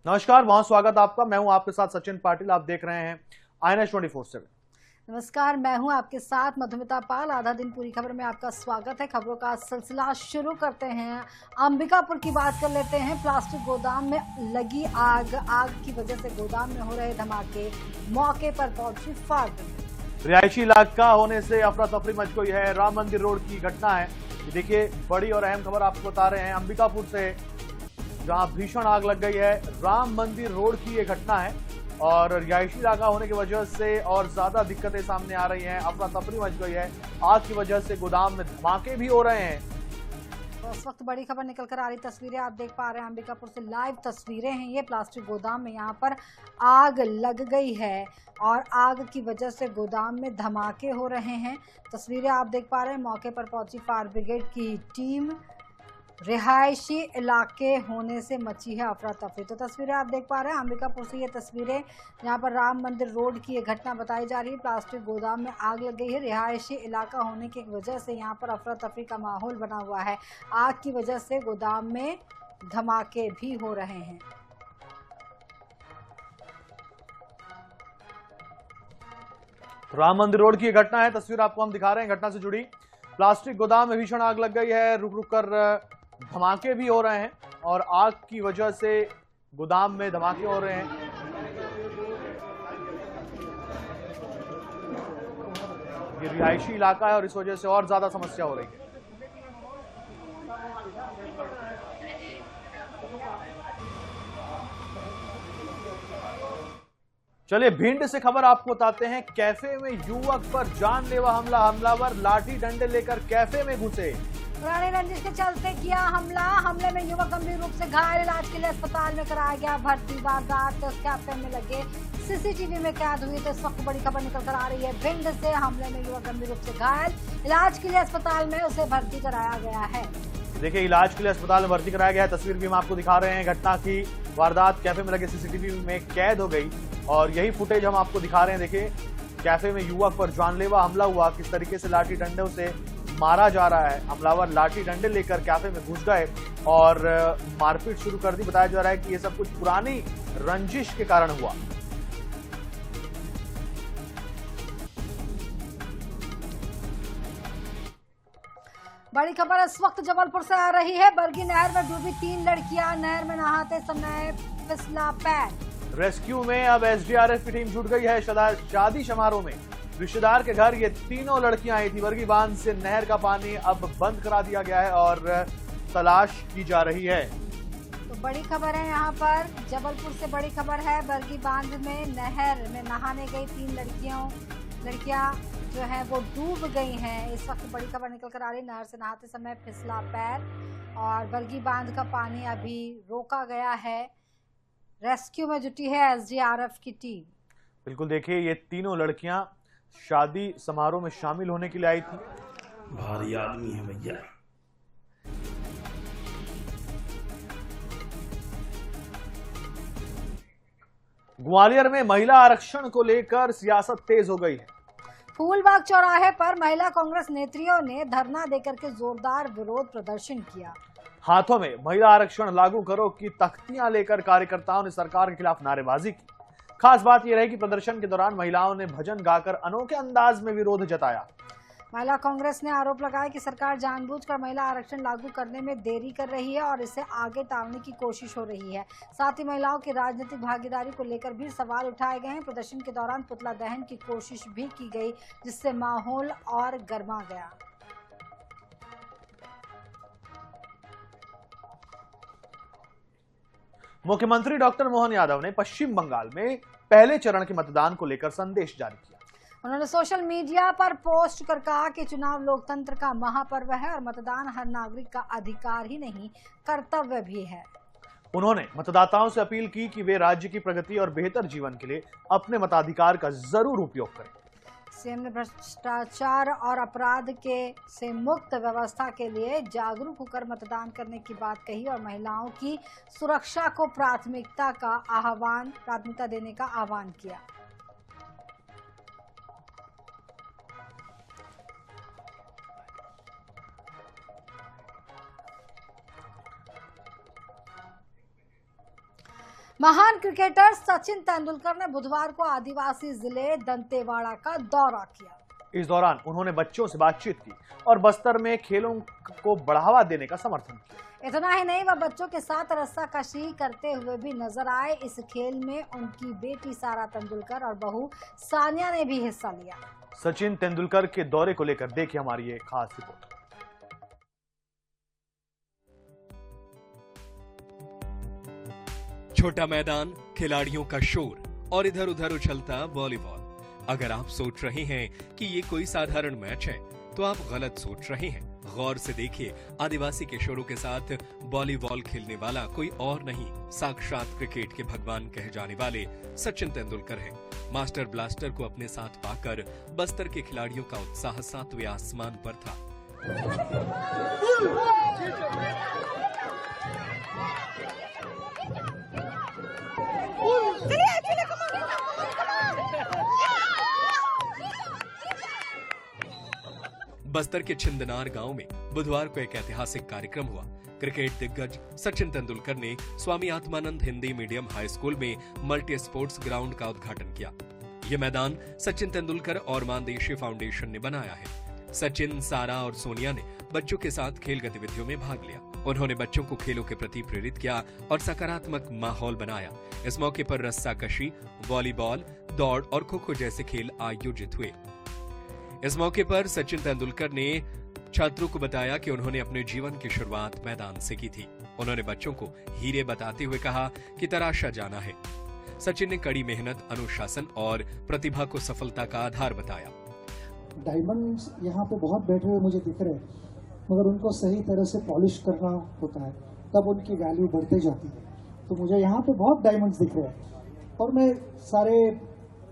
नमस्कार, बहुत स्वागत आपका। मैं हूं आपके साथ सचिन पाटिल। आप देख रहे हैं INS 24/7। नमस्कार, मैं हूं आपके साथ मधुमिता पाल। आधा दिन पूरी खबर में आपका स्वागत है। खबरों का सिलसिला शुरू करते हैं। अंबिकापुर की बात कर लेते हैं। प्लास्टिक गोदाम में लगी आग की वजह से गोदाम में हो रहे धमाके, मौके पर पहुंची फायर ब्रिगेड। रिहायशी इलाका होने से अफरा तफरी मच गई है। राम मंदिर रोड की घटना है। ये देखिए, बड़ी और अहम खबर आपको बता रहे हैं अंबिकापुर से, जहां भीषण आग लग गई है। राम मंदिर रोड की ये घटना है और रिहायशी इलाका होने की वजह से और ज्यादा दिक्कतें सामने आ रही हैं। अफरा तफरी मच गई है। आग की वजह से गोदाम में धमाके भी हो रहे हैं। तो इस वक्त बड़ी खबर निकल कर आ रही तस्वीरें आप देख पा रहे हैं। अंबिकापुर से लाइव तस्वीरें हैं। ये प्लास्टिक गोदाम में यहाँ पर आग लग गई है और आग की वजह से गोदाम में धमाके हो रहे हैं। तस्वीरें आप देख पा रहे हैं। मौके पर पहुंची फायर ब्रिगेड की टीम। रिहायशी इलाके होने से मची है अफरा तफरी। तो तस्वीरें आप देख पा रहे हैं अंबिकापुर से। ये तस्वीरें यहाँ पर राम मंदिर रोड की ये घटना बताई जा रही है। प्लास्टिक गोदाम में आग लग गई है। रिहायशी इलाका होने की वजह से यहाँ पर अफरा तफरी का माहौल बना हुआ है। आग की वजह से गोदाम में धमाके भी हो रहे हैं। राम मंदिर रोड की ये घटना है। तस्वीर आपको हम दिखा रहे हैं घटना से जुड़ी। प्लास्टिक गोदाम में भीषण आग लग गई है। रुक रुक कर धमाके भी हो रहे हैं और आग की वजह से गोदाम में धमाके हो रहे हैं। ये रिहायशी इलाका है और इस वजह से और ज्यादा समस्या हो रही है। चलिए, भिंड से खबर आपको बताते हैं। कैफे में युवक पर जानलेवा हमला। हमलावर लाठी डंडे लेकर कैफे में घुसे। पुरानी रंजिश के चलते किया हमला। हमले में युवक गंभीर रूप से घायल। इलाज के लिए अस्पताल में कराया गया भर्ती। वारदात कैफे में लगे CCTV में कैद हुई। तो इस वक्त बड़ी खबर निकल कर आ रही है भिंड से। हमले में युवक गंभीर रूप से घायल। इलाज के लिए अस्पताल में उसे भर्ती कराया गया है। देखिए, इलाज के लिए अस्पताल में भर्ती कराया गया है। तस्वीर भी हम आपको दिखा रहे हैं। घटना की वारदात कैफे में लगे CCTV में कैद हो गई और यही फुटेज हम आपको दिखा रहे हैं। देखिए, कैफे में युवक पर जानलेवा हमला हुआ। किस तरीके से लाठी डंडों से मारा जा रहा है। हमलावर लाठी डंडे लेकर कैफे में घुस गए और मारपीट शुरू कर दी। बताया जा रहा है कि यह सब कुछ पुरानी रंजिश के कारण हुआ। बड़ी खबर इस वक्त जबलपुर से आ रही है। बरगी नहर में डूबी 3 लड़कियां। नहर में नहाते समय फिसला पैर। रेस्क्यू में अब SDRF की टीम जुट गई है। शादी समारोह में रिश्तेदार के घर ये तीनों लड़कियां आई थी। बरगी बांध से नहर का पानी अब बंद करा दिया गया है और तलाश की जा रही है। तो बड़ी खबर है यहाँ पर जबलपुर से। बड़ी खबर है बरगी बांध में नहर में नहाने गई 3 लड़कियां जो है वो डूब गई हैं। इस वक्त बड़ी खबर निकल कर आ रही। नहर से नहाते समय फिसला पैर और बरगी बांध का पानी अभी रोका गया है। रेस्क्यू में जुटी है SDRF की टीम। बिल्कुल, देखिए, ये तीनों लड़कियां शादी समारोह में शामिल होने के लिए आई थी। भारी आदमी है भैया। ग्वालियर में महिला आरक्षण को लेकर सियासत तेज हो गई है। फूलबाग चौराहे पर महिला कांग्रेस नेत्रियों ने धरना देकर के जोरदार विरोध प्रदर्शन किया। हाथों में महिला आरक्षण लागू करो की तख्तियां लेकर कार्यकर्ताओं ने सरकार के खिलाफ नारेबाजी की। खास बात यह रही कि प्रदर्शन के दौरान महिलाओं ने भजन गाकर अनोखे अंदाज में विरोध जताया। महिला कांग्रेस ने आरोप लगाया कि सरकार जानबूझकर महिला आरक्षण लागू करने में देरी कर रही है और इसे आगे टालने की कोशिश हो रही है। साथ ही महिलाओं की राजनीतिक भागीदारी को लेकर भी सवाल उठाए गए हैं। प्रदर्शन के दौरान पुतला दहन की कोशिश भी की गई, जिससे माहौल और गर्मा गया। मुख्यमंत्री डॉक्टर मोहन यादव ने पश्चिम बंगाल में पहले चरण के मतदान को लेकर संदेश जारी किया। उन्होंने सोशल मीडिया पर पोस्ट कर कहा कि चुनाव लोकतंत्र का महापर्व है और मतदान हर नागरिक का अधिकार ही नहीं, कर्तव्य भी है। उन्होंने मतदाताओं से अपील की कि वे राज्य की प्रगति और बेहतर जीवन के लिए अपने मताधिकार का जरूर उपयोग करें। सीएम ने भ्रष्टाचार और अपराध से मुक्त व्यवस्था के लिए जागरूक होकर मतदान करने की बात कही और महिलाओं की सुरक्षा को प्राथमिकता देने का आह्वान किया। महान क्रिकेटर सचिन तेंदुलकर ने बुधवार को आदिवासी जिले दंतेवाड़ा का दौरा किया। इस दौरान उन्होंने बच्चों से बातचीत की और बस्तर में खेलों को बढ़ावा देने का समर्थन किया। इतना ही नहीं, वह बच्चों के साथ रस्साकशी करते हुए भी नजर आए। इस खेल में उनकी बेटी सारा तेंदुलकर और बहू सानिया ने भी हिस्सा लिया। सचिन तेंदुलकर के दौरे को लेकर देखिए हमारी ये खास रिपोर्ट। छोटा मैदान, खिलाड़ियों का शोर और इधर उधर उछलता वॉलीबॉल। अगर आप सोच रहे हैं कि ये कोई साधारण मैच है तो आप गलत सोच रहे हैं। गौर से देखिए, आदिवासी किशोरों के साथ वॉलीबॉल खेलने वाला कोई और नहीं, साक्षात क्रिकेट के भगवान कहे जाने वाले सचिन तेंदुलकर हैं। मास्टर ब्लास्टर को अपने साथ पाकर बस्तर के खिलाड़ियों का उत्साह 7वें आसमान पर था। बस्तर के छिंदनार गांव में बुधवार को एक ऐतिहासिक कार्यक्रम हुआ। क्रिकेट दिग्गज सचिन तेंदुलकर ने Swami Atmanand Hindi medium high school में मल्टी स्पोर्ट्स ग्राउंड का उद्घाटन किया। यह मैदान सचिन तेंदुलकर और मानदेशी फाउंडेशन ने बनाया है। सचिन, सारा और सोनिया ने बच्चों के साथ खेल गतिविधियों में भाग लिया। उन्होंने बच्चों को खेलों के प्रति प्रेरित किया और सकारात्मक माहौल बनाया। इस मौके पर रस्साकशी, वॉलीबॉल, दौड़ और खो खो जैसे खेल आयोजित हुए। इस मौके पर सचिन तेंदुलकर ने छात्रों को बताया कि उन्होंने अपने जीवन की शुरुआत मैदान से की थी। उन्होंने बच्चों को हीरे बताते हुए कहा कि तराशा जाना है। सचिन ने कड़ी मेहनत, अनुशासन और प्रतिभा को सफलता का आधार बताया। डायमंड्स यहाँ पे बहुत बैठे हुए मुझे दिख रहे हैं, मगर उनको सही तरह से पॉलिश करना होता है, तब उनकी वैल्यू बढ़ते जाती है। तो मुझे यहाँ पे बहुत डायमंड्स दिख रहे हैं और मैं सारे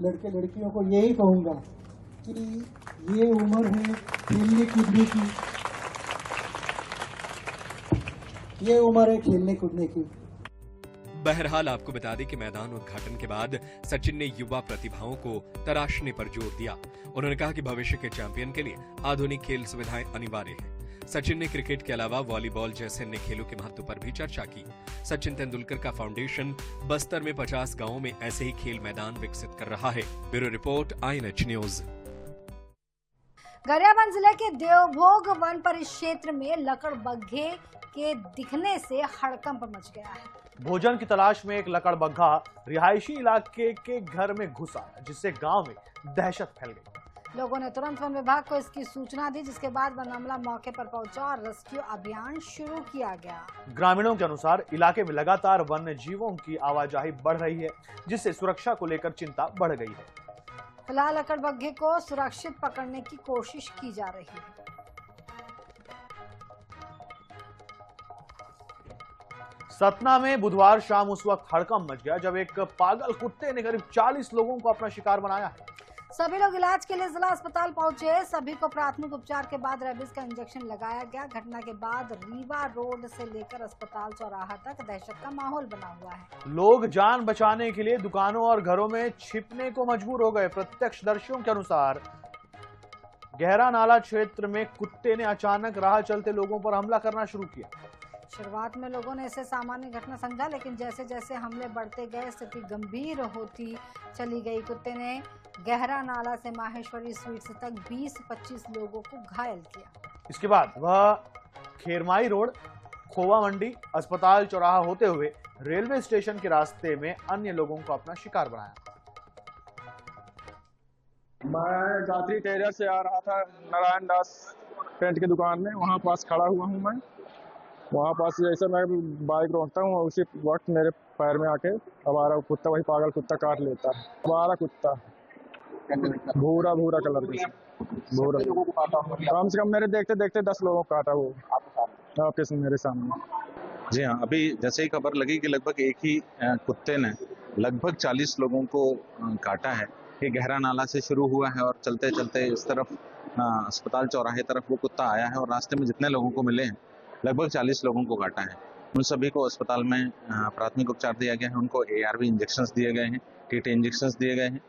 लड़के लड़कियों को यही कहूँगा कि ये उम्र है खेलने कूदने की, ये उम्र है खेलने कूदने की। बहरहाल आपको बता दें कि मैदान उद्घाटन के बाद सचिन ने युवा प्रतिभाओं को तराशने पर जोर दिया। उन्होंने कहा कि भविष्य के चैंपियन के लिए आधुनिक खेल सुविधाएं अनिवार्य हैं। सचिन ने क्रिकेट के अलावा वॉलीबॉल जैसे अन्य खेलों के महत्व पर भी चर्चा की। सचिन तेंदुलकर का फाउंडेशन बस्तर में 50 गांवों में ऐसे ही खेल मैदान विकसित कर रहा है। Bureau report, INH news. Gariaband जिले के देवभोग वन परिक्षेत्र में लकड़बग्घे के दिखने से हड़कंप मच गया है। भोजन की तलाश में एक लकड़बग्घा रिहायशी इलाके के घर में घुसा, जिससे गांव में दहशत फैल गई। लोगों ने तुरंत वन विभाग को इसकी सूचना दी, जिसके बाद वन अमला मौके पर पहुंचा और रेस्क्यू अभियान शुरू किया गया। ग्रामीणों के अनुसार इलाके में लगातार वन्य जीवों की आवाजाही बढ़ रही है, जिससे सुरक्षा को लेकर चिंता बढ़ गई है। फिलहाल लकड़बग्घे को सुरक्षित पकड़ने की कोशिश की जा रही है। सतना में बुधवार शाम उस वक्त हड़कंप मच गया जब एक पागल कुत्ते ने करीब 40 लोगों को अपना शिकार बनाया है। सभी लोग इलाज के लिए जिला अस्पताल पहुंचे। सभी को प्राथमिक उपचार के बाद रेबीज का इंजेक्शन लगाया गया। घटना के बाद रीवा रोड से लेकर अस्पताल चौराहा तक दहशत का माहौल बना हुआ है। लोग जान बचाने के लिए दुकानों और घरों में छिपने को मजबूर हो गए। प्रत्यक्षदर्शियों के अनुसार गहरा नाला क्षेत्र में कुत्ते ने अचानक राह चलते लोगों पर हमला करना शुरू किया। शुरुआत में लोगों ने इसे सामान्य घटना समझा, लेकिन जैसे जैसे हमले बढ़ते गए स्थिति गंभीर होती चली गई। कुत्ते ने गहरा नाला से माहेश्वरी स्वीट्स तक 20-25 लोगों को घायल किया। इसके बाद वह खेरमाई रोड, खोवा मंडी, अस्पताल चौराहा होते हुए रेलवे स्टेशन के रास्ते में अन्य लोगों को अपना शिकार बनाया। मैं गात्री टेरियर से आ रहा था नारायण दास पेंट की दुकान में, वहाँ पास खड़ा हुआ हूँ मैं। वहाँ पास जैसे मैं बाइक रोकता हूँ, उसी वक्त मेरे पैर में आके हमारा कुत्ता, वही पागल कुत्ता काट लेता है। हमारा कुत्ता भूरा भूरा कलर का, भूरा, कम से कम मेरे देखते देखते 10 लोगों को काटा वो आपके मेरे सामने। जी हाँ, अभी जैसे ही खबर लगी कि लगभग एक ही कुत्ते ने लगभग 40 लोगों को काटा है। ये गहरा नाला से शुरू हुआ है और चलते चलते इस तरफ अस्पताल चौराहे तरफ वो कुत्ता आया है और रास्ते में जितने लोगों को मिले हैं लगभग 40 लोगों को काटा है। उन सभी को अस्पताल में प्राथमिक उपचार दिया गया है। उनको ARV इंजेक्शंस दिए गए हैं, टीटी इंजेक्शंस दिए गए हैं।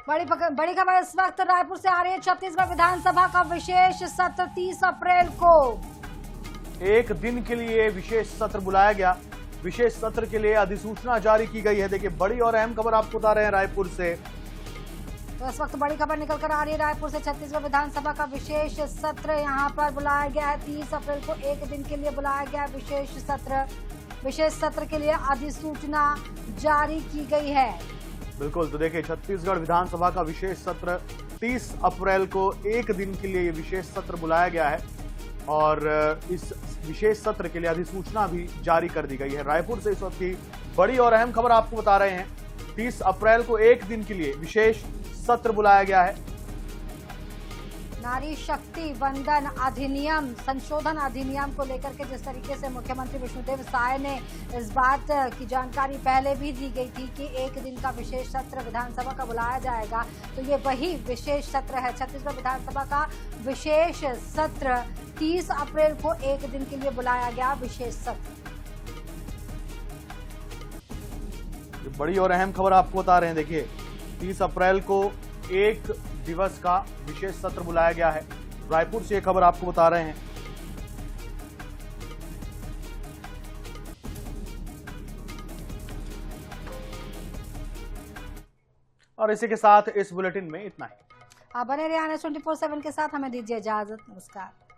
बड़ी खबर इस वक्त रायपुर से आ रही है। छत्तीसगढ़ विधानसभा का विशेष सत्र 30 अप्रैल को एक दिन के लिए विशेष सत्र बुलाया गया। विशेष सत्र के लिए अधिसूचना जारी की गई है। देखिए बड़ी और अहम खबर आपको बता रहे हैं रायपुर से। तो इस वक्त बड़ी खबर निकल कर आ रही है रायपुर से। छत्तीसगढ़ विधानसभा का विशेष सत्र यहां पर बुलाया गया है। 30 अप्रैल को एक दिन के लिए बुलाया गया है विशेष सत्र। विशेष सत्र के लिए अधिसूचना जारी की गई है। बिल्कुल, तो देखिए छत्तीसगढ़ विधानसभा का विशेष सत्र 30 अप्रैल को एक दिन के लिए ये विशेष सत्र बुलाया गया है और इस विशेष सत्र के लिए अधिसूचना भी जारी कर दी गई है। रायपुर से इस वक्त की बड़ी और अहम खबर आपको बता रहे हैं। 30 अप्रैल को एक दिन के लिए विशेष सत्र बुलाया गया है। नारी शक्ति वंदन अधिनियम संशोधन अधिनियम को लेकर के जिस तरीके से मुख्यमंत्री विष्णुदेव साय ने इस बात की जानकारी पहले भी दी गई थी कि एक दिन का विशेष सत्र विधानसभा का बुलाया जाएगा, तो ये वही विशेष सत्र है। छत्तीसगढ़ विधानसभा का विशेष सत्र 30 अप्रैल को एक दिन के लिए बुलाया गया विशेष सत्र। बड़ी और अहम खबर आपको बता रहे हैं। देखिए 30 अप्रैल को एक दिवस का विशेष सत्र बुलाया गया है। रायपुर से ये खबर आपको बता रहे हैं। और इसी के साथ इस बुलेटिन में इतना ही। आप बने रहिए 24/7 के साथ। हमें दीजिए इजाजत। नमस्कार।